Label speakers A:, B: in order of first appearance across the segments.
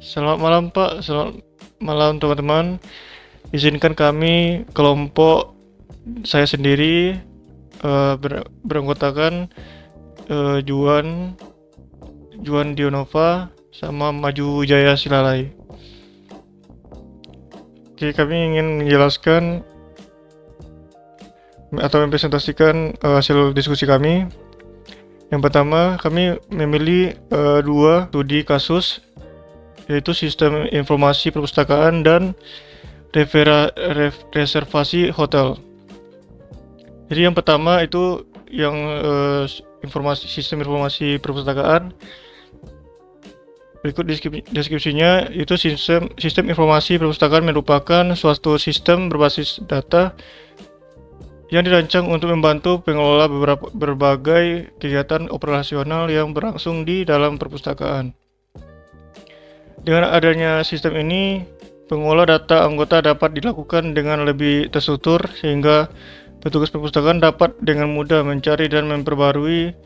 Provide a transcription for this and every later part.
A: Selamat malam Pak, selamat malam teman-teman. Izinkan kami kelompok saya sendiri beranggotakan Juan Juan Dionova sama Maju Jaya Silalai. Oke, kami ingin menjelaskan atau mempresentasikan hasil diskusi kami. Yang pertama, kami memilih dua studi kasus, yaitu sistem informasi perpustakaan dan reservasi hotel. Jadi yang pertama itu yang sistem informasi perpustakaan. Berikut deskripsinya, itu sistem informasi perpustakaan merupakan suatu sistem berbasis data yang dirancang untuk membantu pengelola berbagai kegiatan operasional yang berlangsung di dalam perpustakaan. Dengan adanya sistem ini, pengelola data anggota dapat dilakukan dengan lebih terstruktur sehingga petugas perpustakaan dapat dengan mudah mencari dan memperbarui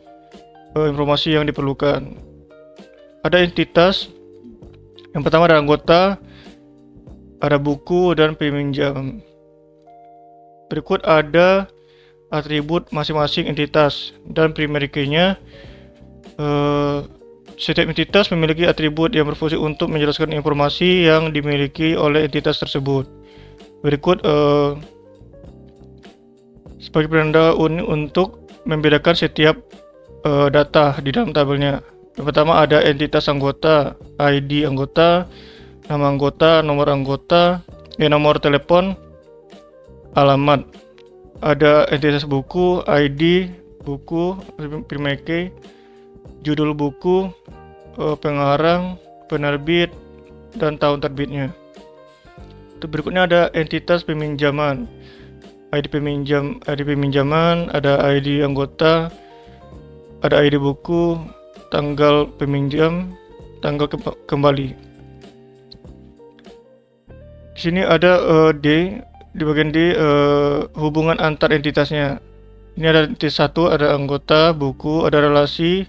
A: informasi yang diperlukan. Ada entitas, yang pertama ada anggota, ada buku dan peminjam. Berikut ada atribut masing-masing entitas dan primary key-nya. Setiap entitas memiliki atribut yang berfungsi untuk menjelaskan informasi yang dimiliki oleh entitas tersebut. Berikut sebagai penanda unik untuk membedakan setiap data di dalam tabelnya. Yang pertama ada entitas anggota, ID anggota, nama anggota, nomor anggota, nomor telepon, alamat. Ada entitas buku, ID buku, primary key, judul buku, pengarang, penerbit, dan tahun terbitnya. Berikutnya ada entitas peminjaman, ID peminjaman, ada ID anggota, ada ID buku, tanggal peminjam, tanggal kembali. Di sini ada D, di bagian D hubungan antar entitasnya. Ini ada entitas satu, ada anggota, buku, ada relasi,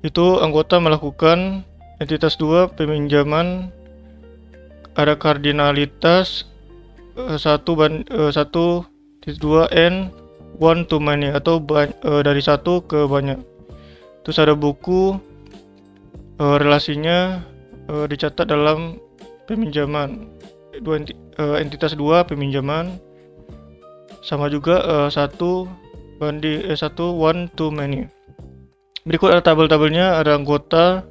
A: itu anggota melakukan. Entitas 2 peminjaman, ada kardinalitas 1:2 n 1 to many atau dari satu ke banyak. Terus ada buku, relasinya dicatat dalam peminjaman. Entitas 2 peminjaman, sama juga 1 one to many. Berikut ada tabel-tabelnya, ada anggota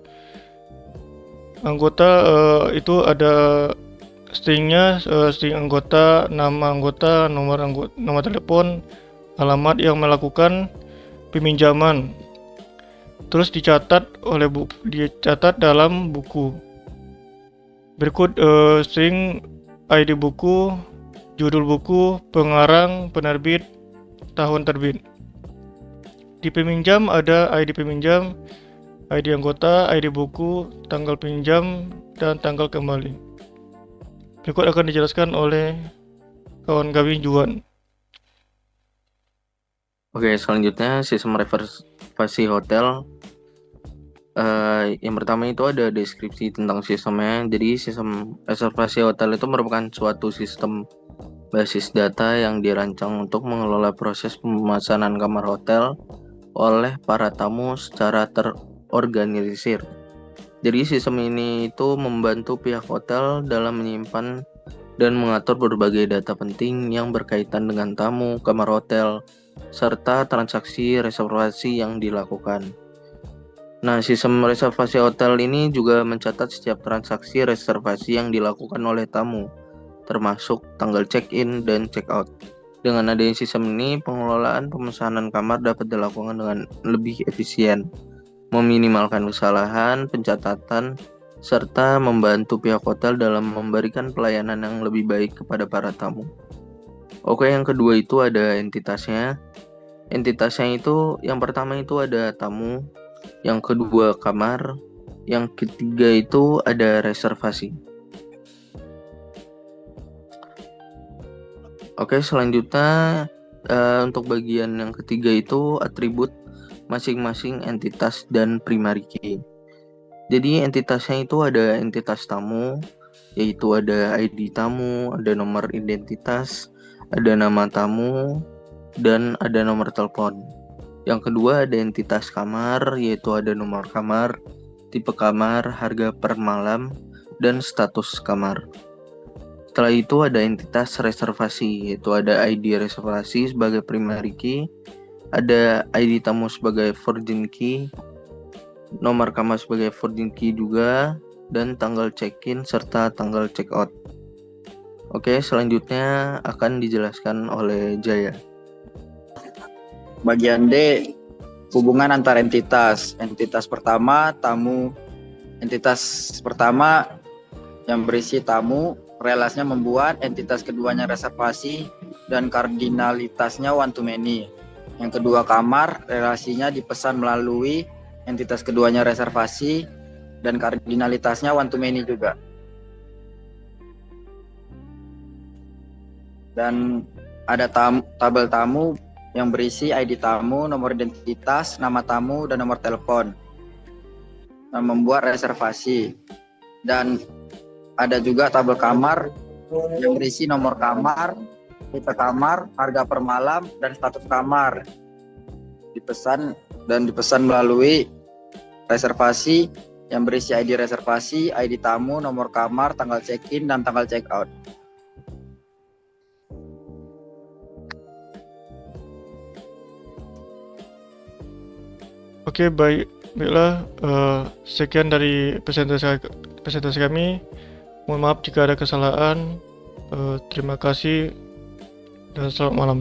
A: itu ada stringnya, string anggota, nama anggota, nomor telepon, alamat yang melakukan peminjaman. Terus dicatat dalam buku. Berikut string ID buku, judul buku, pengarang, penerbit, tahun terbit. Di peminjam ada ID peminjam, ID anggota, ID buku, tanggal pinjam, dan tanggal kembali. Berikut akan dijelaskan oleh kawan kami Juan.
B: Oke, selanjutnya sistem reservasi hotel. Yang pertama itu ada deskripsi tentang sistemnya. Jadi sistem reservasi hotel itu merupakan suatu sistem basis data yang dirancang untuk mengelola proses pemesanan kamar hotel oleh para tamu secara terorganisir. Jadi sistem ini itu membantu pihak hotel dalam menyimpan dan mengatur berbagai data penting yang berkaitan dengan tamu, kamar hotel, serta transaksi reservasi yang dilakukan. Nah, sistem reservasi hotel ini juga mencatat setiap transaksi reservasi yang dilakukan oleh tamu, termasuk tanggal check-in dan check-out. Dengan adanya sistem ini, pengelolaan pemesanan kamar dapat dilakukan dengan lebih efisien, meminimalkan kesalahan, pencatatan, serta membantu pihak hotel dalam memberikan pelayanan yang lebih baik kepada para tamu. Oke, yang kedua itu ada entitasnya. Entitasnya itu yang pertama itu ada tamu, yang kedua kamar, yang ketiga itu ada reservasi. Oke, selanjutnya untuk bagian yang ketiga itu atribut masing-masing entitas dan primary key. Jadi entitasnya itu ada entitas tamu, yaitu ada ID tamu, ada nomor identitas, ada nama tamu, dan ada nomor telepon. Yang kedua ada entitas kamar, yaitu ada nomor kamar, tipe kamar, harga per malam, dan status kamar. Setelah itu ada entitas reservasi, yaitu ada ID reservasi sebagai primary key, ada ID tamu sebagai virgin key, nomor kamar sebagai virgin key juga, dan tanggal check-in serta tanggal check-out. Oke, selanjutnya akan dijelaskan oleh Jaya.
C: Bagian D, hubungan antar entitas. Entitas pertama, tamu. Entitas pertama yang berisi tamu, relasinya membuat, entitas keduanya reservasi, dan kardinalitasnya one to many. Yang kedua kamar, relasinya dipesan melalui, entitas keduanya reservasi, dan kardinalitasnya one to many juga. Dan ada tabel tamu yang berisi ID tamu, nomor identitas, nama tamu, dan nomor telepon. Dan membuat reservasi. Dan ada juga tabel kamar yang berisi nomor kamar, tipe kamar, harga per malam, dan status kamar. Dipesan melalui reservasi yang berisi ID reservasi, ID tamu, nomor kamar, tanggal check-in, dan tanggal check-out.
A: Oke, baiklah. Sekian dari presentasi kami. Mohon maaf jika ada kesalahan. Terima kasih dan selamat malam.